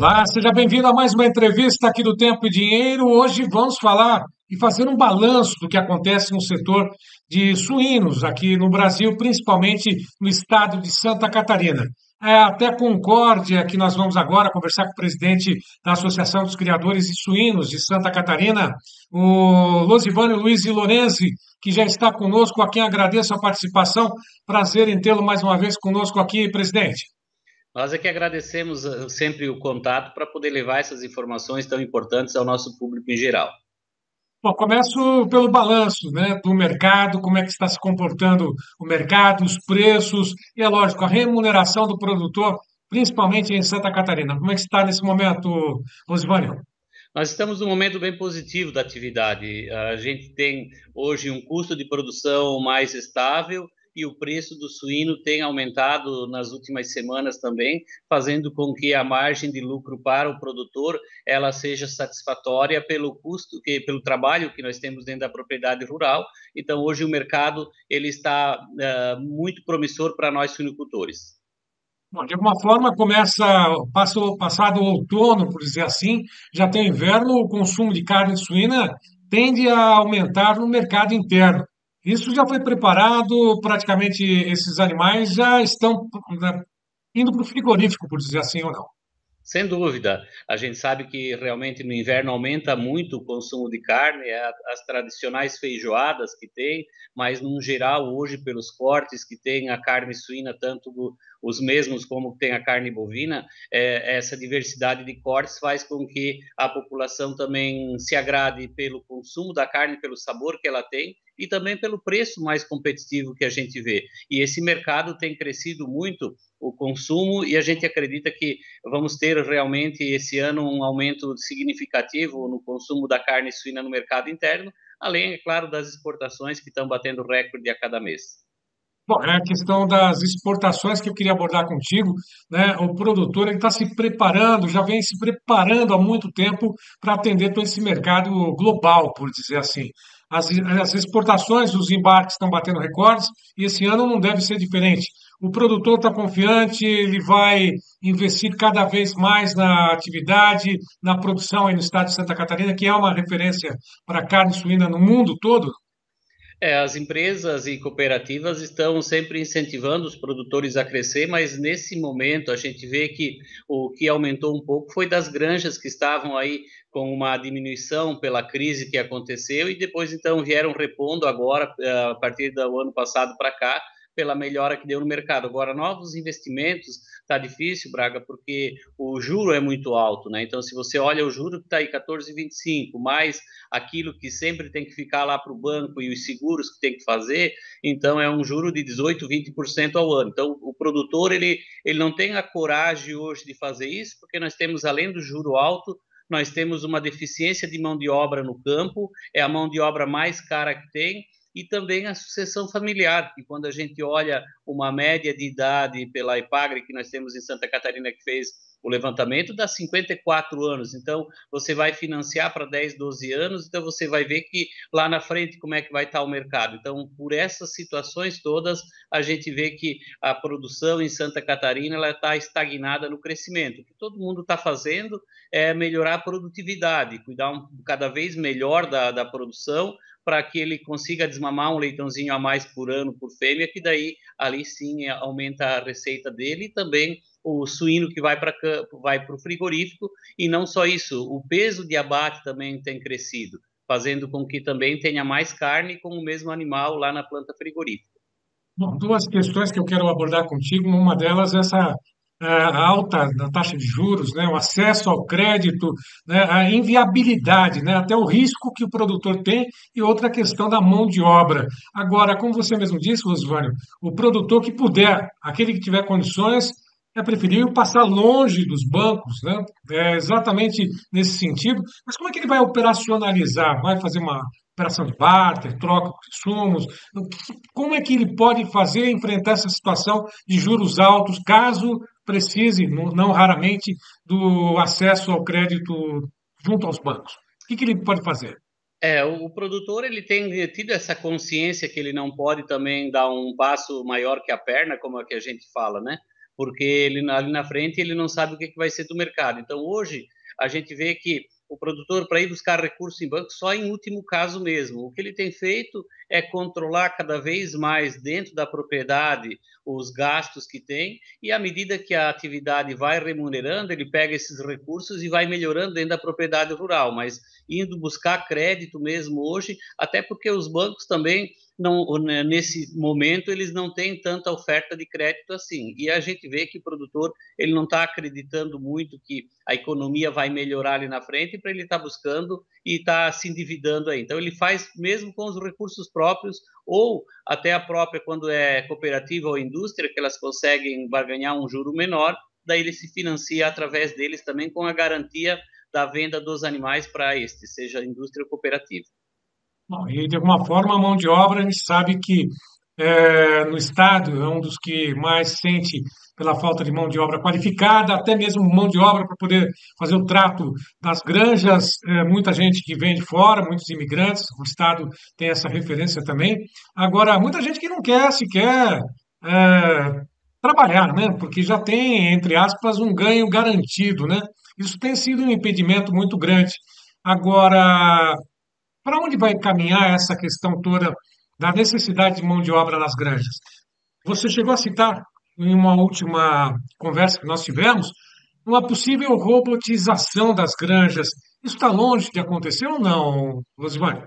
Olá, seja bem-vindo a mais uma entrevista aqui do Tempo e Dinheiro. Hoje vamos falar e fazer um balanço do que acontece no setor de suínos aqui no Brasil, principalmente no estado de Santa Catarina. É até Concórdia que nós vamos agora conversar com o presidente da Associação dos Criadores de Suínos de Santa Catarina, o Losivânio Luiz Lorenzi, que já está conosco, a quem agradeço a participação. Prazer em tê-lo mais uma vez conosco aqui, presidente. Nós é que agradecemos sempre o contato para poder levar essas informações tão importantes ao nosso público em geral. Bom, começo pelo balanço, né, do mercado, como é que está se comportando o mercado, os preços e, é lógico, a remuneração do produtor, principalmente em Santa Catarina. Como é que está nesse momento, Rosivânio? Nós estamos num momento bem positivo da atividade. A gente tem hoje um custo de produção mais estável e o preço do suíno tem aumentado nas últimas semanas também, fazendo com que a margem de lucro para o produtor ela seja satisfatória pelo custo, pelo trabalho que nós temos dentro da propriedade rural. Então, hoje o mercado ele está muito promissor para nós suinocultores. Bom, de alguma forma, passado o outono, por dizer assim, já tem inverno, o consumo de carne suína tende a aumentar no mercado interno. Isso já foi preparado, praticamente esses animais já estão, né, indo para o frigorífico, por dizer assim ou não. Sem dúvida, a gente sabe que realmente no inverno aumenta muito o consumo de carne, as tradicionais feijoadas que tem, mas no geral hoje pelos cortes que tem a carne suína, tanto os mesmos como tem a carne bovina, essa diversidade de cortes faz com que a população também se agrade pelo consumo da carne, pelo sabor que ela tem e também pelo preço mais competitivo que a gente vê. E esse mercado tem crescido muito o consumo e a gente acredita que vamos ter realmente esse ano um aumento significativo no consumo da carne suína no mercado interno, além, é claro, das exportações que estão batendo recorde a cada mês. Bom, é a questão das exportações que eu queria abordar contigo, né? O produtor ele está se preparando, já vem se preparando há muito tempo para atender todo esse mercado global, por dizer assim. As exportações, os embarques estão batendo recordes e esse ano não deve ser diferente. O produtor está confiante, ele vai investir cada vez mais na atividade, na produção aí no estado de Santa Catarina, que é uma referência para carne suína no mundo todo. As empresas e cooperativas estão sempre incentivando os produtores a crescer, mas nesse momento a gente vê que o que aumentou um pouco foi das granjas que estavam aí com uma diminuição pela crise que aconteceu e depois então vieram repondo agora, a partir do ano passado para cá, pela melhora que deu no mercado. Agora, novos investimentos, está difícil, Braga, porque o juro é muito alto, né? Então, se você olha o juro que está aí 14,25, mais aquilo que sempre tem que ficar lá para o banco e os seguros que tem que fazer, então é um juro de 18, 20% ao ano. Então, o produtor, ele não tem a coragem hoje de fazer isso, porque nós temos, além do juro alto, nós temos uma deficiência de mão de obra no campo, é a mão de obra mais cara que tem, e também a sucessão familiar, que quando a gente olha uma média de idade pela IPAGRE que nós temos em Santa Catarina, que fez o levantamento, dá 54 anos. Então, você vai financiar para 10, 12 anos, então você vai ver que lá na frente como é que vai estar o mercado. Então, por essas situações todas, a gente vê que a produção em Santa Catarina ela está estagnada no crescimento. O que todo mundo está fazendo é melhorar a produtividade, cuidar cada vez melhor da produção, para que ele consiga desmamar um leitãozinho a mais por ano por fêmea, que daí ali sim aumenta a receita dele e também o suíno que vai para o frigorífico, e não só isso, o peso de abate também tem crescido, fazendo com que também tenha mais carne com o mesmo animal lá na planta frigorífica. Bom, duas questões que eu quero abordar contigo. Uma delas é essa alta da taxa de juros, né, o acesso ao crédito, né, a inviabilidade, né, até o risco que o produtor tem, e outra questão da mão de obra. Agora, como você mesmo disse, Rosvânio, o produtor que puder, aquele que tiver condições, é preferível passar longe dos bancos, né? É exatamente nesse sentido. Mas como é que ele vai operacionalizar? Vai fazer uma operação de barter, troca de insumos? Como é que ele pode fazer enfrentar essa situação de juros altos, caso precise, não raramente, do acesso ao crédito junto aos bancos? O que ele pode fazer? O produtor ele tem tido essa consciência que ele não pode também dar um passo maior que a perna, como é que a gente fala, né? porque ele ali na frente ele não sabe o que vai ser do mercado. Então, hoje, a gente vê que o produtor, para ir buscar recursos em banco, só em último caso mesmo. O que ele tem feito é controlar cada vez mais dentro da propriedade os gastos que tem, e à medida que a atividade vai remunerando, ele pega esses recursos e vai melhorando dentro da propriedade rural, mas indo buscar crédito mesmo hoje, até porque os bancos também não, nesse momento eles não têm tanta oferta de crédito assim, e a gente vê que o produtor ele não está acreditando muito que a economia vai melhorar ali na frente para ele estar buscando e está se endividando aí. Então ele faz mesmo com os recursos próprios ou até a própria quando é cooperativa ou indústria que elas conseguem barganhar um juro menor, daí ele se financia através deles também com a garantia da venda dos animais para este, seja indústria ou cooperativa. Bom, e de alguma forma a mão de obra, a gente sabe que no Estado é um dos que mais sente pela falta de mão de obra qualificada, até mesmo mão de obra para poder fazer o trato das granjas, muita gente que vem de fora, muitos imigrantes, o Estado tem essa referência também. Agora, muita gente que não quer sequer trabalhar, né? Porque já tem, entre aspas, um ganho garantido, né? Isso tem sido um impedimento muito grande. Agora, para onde vai caminhar essa questão toda da necessidade de mão de obra nas granjas? Você chegou a citar em uma última conversa que nós tivemos uma possível robotização das granjas. Isso está longe de acontecer ou não, Rosivane?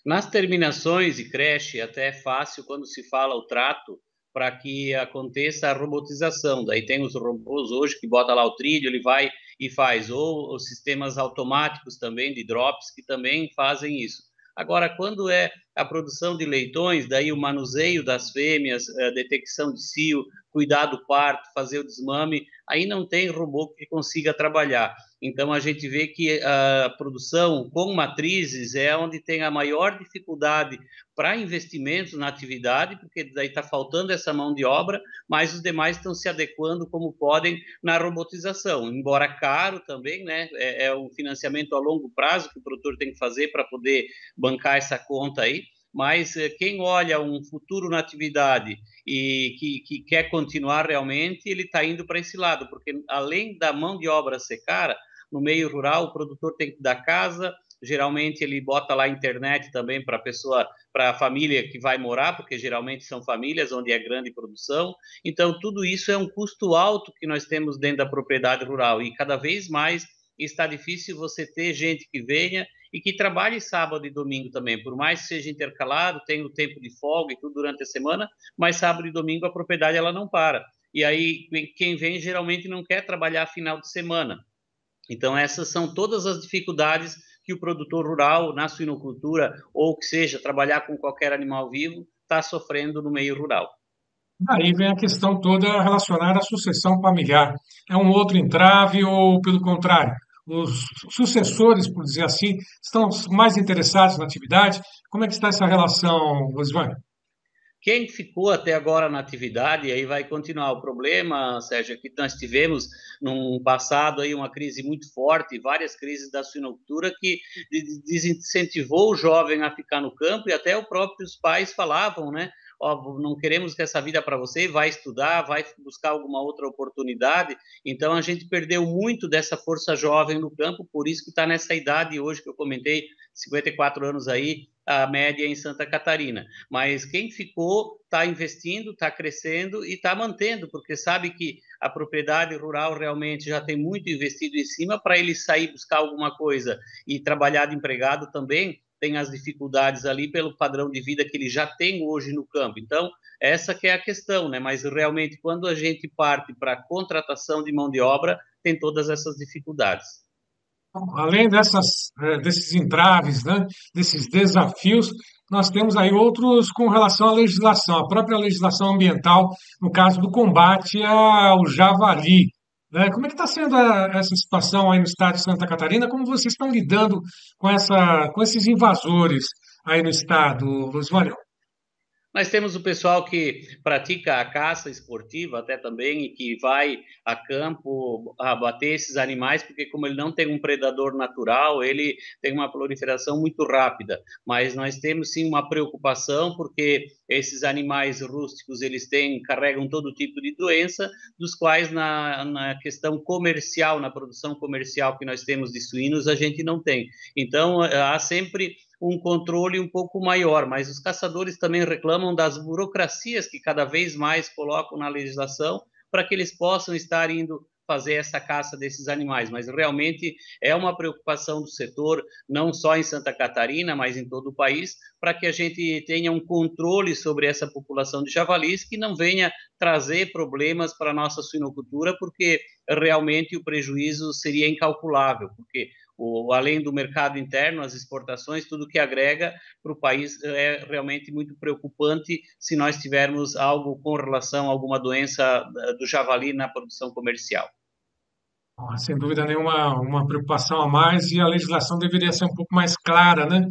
Nas terminações de creche, até é fácil quando se fala o trato para que aconteça a robotização. Daí tem os robôs hoje que bota lá o trilho, ele vai e faz, ou os sistemas automáticos também de drops que também fazem isso. Agora, quando é a produção de leitões, daí o manuseio das fêmeas, a detecção de cio, cuidar do parto, fazer o desmame, aí não tem robô que consiga trabalhar. Então, a gente vê que a produção com matrizes é onde tem a maior dificuldade para investimentos na atividade, porque daí está faltando essa mão de obra, mas os demais estão se adequando como podem na robotização, embora caro também, né? É um financiamento a longo prazo que o produtor tem que fazer para poder bancar essa conta aí, mas quem olha um futuro na atividade e que quer continuar realmente, ele está indo para esse lado, porque além da mão de obra ser cara, no meio rural o produtor tem que dar casa, geralmente ele bota lá a internet também para a pessoa, para a família que vai morar, porque geralmente são famílias onde é grande produção. Então, tudo isso é um custo alto que nós temos dentro da propriedade rural e cada vez mais está difícil você ter gente que venha e que trabalhe sábado e domingo também, por mais que seja intercalado, tenha o tempo de folga e tudo durante a semana, mas sábado e domingo a propriedade ela não para. E aí quem vem geralmente não quer trabalhar final de semana. Então, essas são todas as dificuldades que o produtor rural, na suinocultura, ou que seja, trabalhar com qualquer animal vivo, está sofrendo no meio rural. Aí vem a questão toda relacionada à sucessão familiar. É um outro entrave ou, pelo contrário, os sucessores, por dizer assim, estão mais interessados na atividade? Como é que está essa relação, Rosivane? Quem ficou até agora na atividade, aí vai continuar. O problema, Sérgio, é que nós tivemos num passado aí uma crise muito forte, várias crises da suinocultura que desincentivou o jovem a ficar no campo e até os próprios pais falavam, né? Ó, não queremos que essa vida para você, vai estudar, vai buscar alguma outra oportunidade. Então a gente perdeu muito dessa força jovem no campo, por isso que está nessa idade hoje que eu comentei, 54 anos aí, a média em Santa Catarina. Mas quem ficou está investindo, está crescendo e está mantendo, porque sabe que a propriedade rural realmente já tem muito investido em cima para ele sair buscar alguma coisa e trabalhar de empregado também tem as dificuldades ali pelo padrão de vida que ele já tem hoje no campo. Então, essa que é a questão, né? Mas realmente quando a gente parte para a contratação de mão de obra, tem todas essas dificuldades. Além desses entraves, né, desses desafios, nós temos aí outros com relação à legislação, a própria legislação ambiental, no caso do combate ao javali. Né? Como é que está sendo essa situação aí no estado de Santa Catarina? Como vocês estão lidando com esses invasores aí no estado, Rosivânia? Nós temos o pessoal que pratica a caça esportiva até também e que vai a campo abater esses animais, porque como ele não tem um predador natural, ele tem uma proliferação muito rápida. Mas nós temos sim uma preocupação porque esses animais rústicos eles carregam todo tipo de doença, dos quais na questão comercial, na produção comercial que nós temos de suínos, a gente não tem. Então há sempre um controle um pouco maior, mas os caçadores também reclamam das burocracias que cada vez mais colocam na legislação para que eles possam estar indo fazer essa caça desses animais, mas realmente é uma preocupação do setor, não só em Santa Catarina, mas em todo o país, para que a gente tenha um controle sobre essa população de javalis que não venha trazer problemas para a nossa suinocultura, porque realmente o prejuízo seria incalculável, porque além do mercado interno, as exportações, tudo que agrega para o país é realmente muito preocupante se nós tivermos algo com relação a alguma doença do javali na produção comercial. Sem dúvida nenhuma, uma preocupação a mais e a legislação deveria ser um pouco mais clara, né?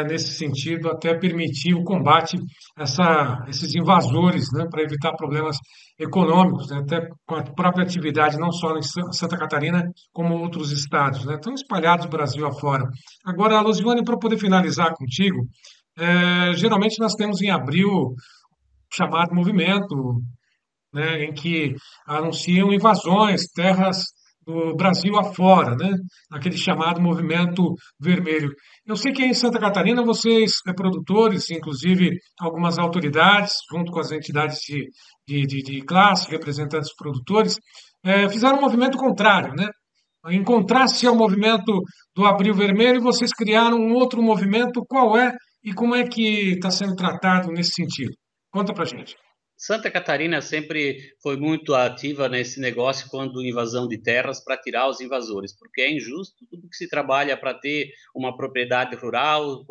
Nesse sentido, até permitir o combate a esses invasores, né? Para evitar problemas econômicos, né? Até com a própria atividade, não só em Santa Catarina, como outros estados, né? Estão espalhados Brasil afora. Agora, Luziane, para poder finalizar contigo, geralmente nós temos em abril o chamado movimento, né, em que anunciam invasões, terras do Brasil afora, né, aquele chamado movimento vermelho. Eu sei que em Santa Catarina vocês, produtores, inclusive algumas autoridades, junto com as entidades de classe, representantes dos produtores, fizeram um movimento contrário, né? Em contraste ao movimento do Abril Vermelho, vocês criaram um outro movimento. Qual é e como é que está sendo tratado nesse sentido? Conta para gente. Santa Catarina sempre foi muito ativa nesse negócio quando invasão de terras para tirar os invasores, porque é injusto tudo que se trabalha para ter uma propriedade rural,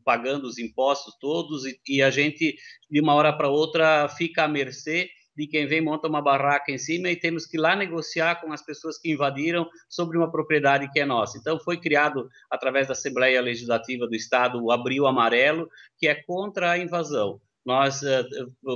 pagando os impostos todos, e a gente, de uma hora para outra, fica à mercê de quem vem, monta uma barraca em cima e temos que ir lá negociar com as pessoas que invadiram sobre uma propriedade que é nossa. Então, foi criado, através da Assembleia Legislativa do Estado, o Abril Amarelo, que é contra a invasão. Nós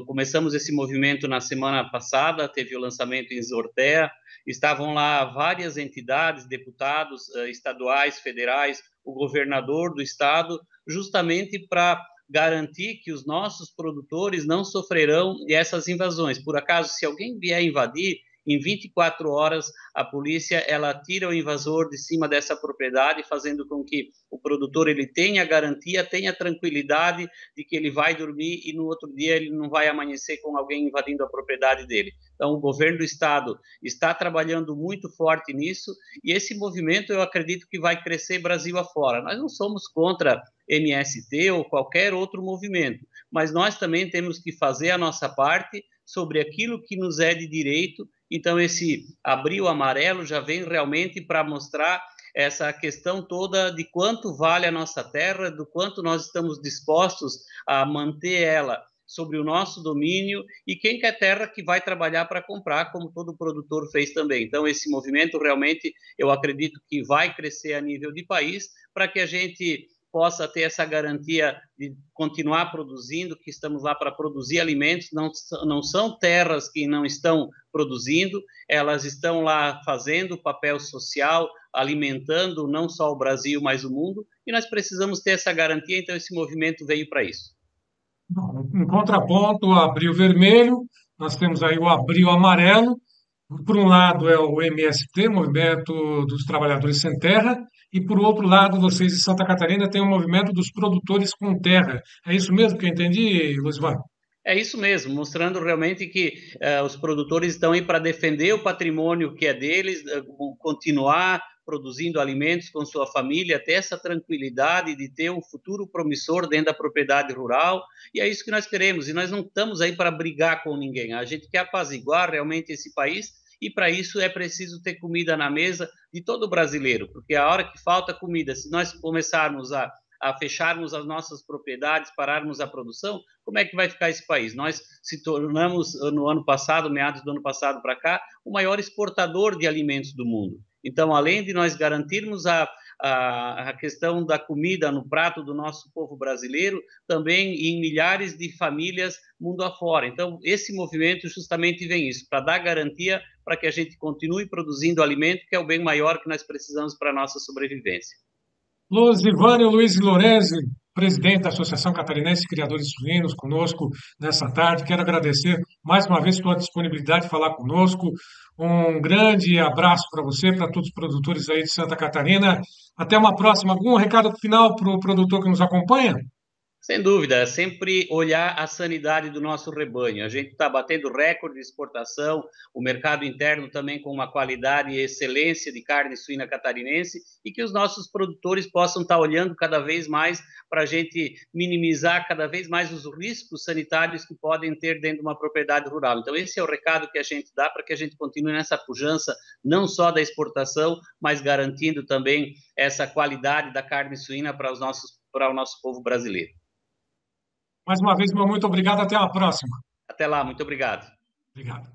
começamos esse movimento na semana passada, teve o lançamento em Zortea, estavam lá várias entidades, deputados estaduais, federais, o governador do estado, justamente para garantir que os nossos produtores não sofrerão essas invasões. Por acaso, se alguém vier invadir, em 24 horas, a polícia ela tira o invasor de cima dessa propriedade, fazendo com que o produtor ele tenha garantia, tenha tranquilidade de que ele vai dormir e no outro dia ele não vai amanhecer com alguém invadindo a propriedade dele. Então, o governo do estado está trabalhando muito forte nisso e esse movimento eu acredito que vai crescer Brasil afora. Nós não somos contra MST ou qualquer outro movimento, mas nós também temos que fazer a nossa parte sobre aquilo que nos é de direito. Então, esse Abril Amarelo já vem realmente para mostrar essa questão toda de quanto vale a nossa terra, do quanto nós estamos dispostos a manter ela sobre o nosso domínio e quem quer terra que vai trabalhar para comprar, como todo produtor fez também. Então, esse movimento realmente, eu acredito que vai crescer a nível de país para que a gente possa ter essa garantia de continuar produzindo, que estamos lá para produzir alimentos, não são terras que não estão produzindo, elas estão lá fazendo papel social, alimentando não só o Brasil, mas o mundo, e nós precisamos ter essa garantia, então esse movimento veio para isso. Bom, em contraponto, o Abril Vermelho, nós temos aí o Abril Amarelo. Por um lado é o MST, Movimento dos Trabalhadores Sem Terra, e por outro lado, vocês em Santa Catarina têm o Movimento dos Produtores com Terra. É isso mesmo que eu entendi, Luzvan? É isso mesmo, mostrando realmente que os produtores estão aí para defender o patrimônio que é deles, continuar produzindo alimentos com sua família, ter essa tranquilidade de ter um futuro promissor dentro da propriedade rural, e é isso que nós queremos, e nós não estamos aí para brigar com ninguém, a gente quer apaziguar realmente esse país, e para isso é preciso ter comida na mesa de todo brasileiro, porque a hora que falta comida, se nós começarmos a fecharmos as nossas propriedades, pararmos a produção, como é que vai ficar esse país? Nós se tornamos, no ano passado, meados do ano passado para cá, o maior exportador de alimentos do mundo. Então, além de nós garantirmos a questão da comida no prato do nosso povo brasileiro, também em milhares de famílias mundo afora. Então, esse movimento justamente vem isso, para dar garantia para que a gente continue produzindo alimento, que é o bem maior que nós precisamos para a nossa sobrevivência. Luizivânio Luiz Lorenzi, presidente da Associação Catarinense de Criadores Suínos, conosco nessa tarde. Quero agradecer mais uma vez sua disponibilidade de falar conosco. Um grande abraço para você, para todos os produtores aí de Santa Catarina. Até uma próxima. Algum recado final para o produtor que nos acompanha? Sem dúvida, é sempre olhar a sanidade do nosso rebanho. A gente está batendo recorde de exportação, o mercado interno também com uma qualidade e excelência de carne suína catarinense, e que os nossos produtores possam estar olhando cada vez mais para a gente minimizar cada vez mais os riscos sanitários que podem ter dentro de uma propriedade rural. Então, esse é o recado que a gente dá para que a gente continue nessa pujança, não só da exportação, mas garantindo também essa qualidade da carne suína para o nosso povo brasileiro. Mais uma vez, meu muito obrigado. Até a próxima. Até lá, muito obrigado. Obrigado.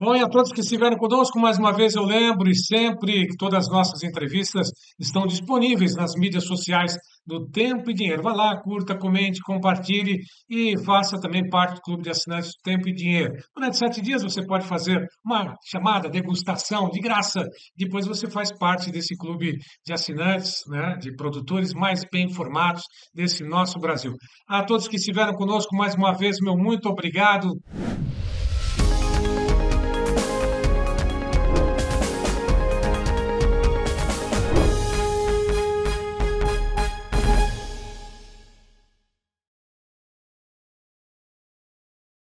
Bom, e a todos que estiveram conosco, mais uma vez eu lembro e sempre que todas as nossas entrevistas estão disponíveis nas mídias sociais do Tempo e Dinheiro. Vá lá, curta, comente, compartilhe e faça também parte do clube de assinantes do Tempo e Dinheiro. Durante 7 dias você pode fazer uma chamada degustação de graça. Depois você faz parte desse clube de assinantes, né, de produtores mais bem informados desse nosso Brasil. A todos que estiveram conosco, mais uma vez, meu muito obrigado.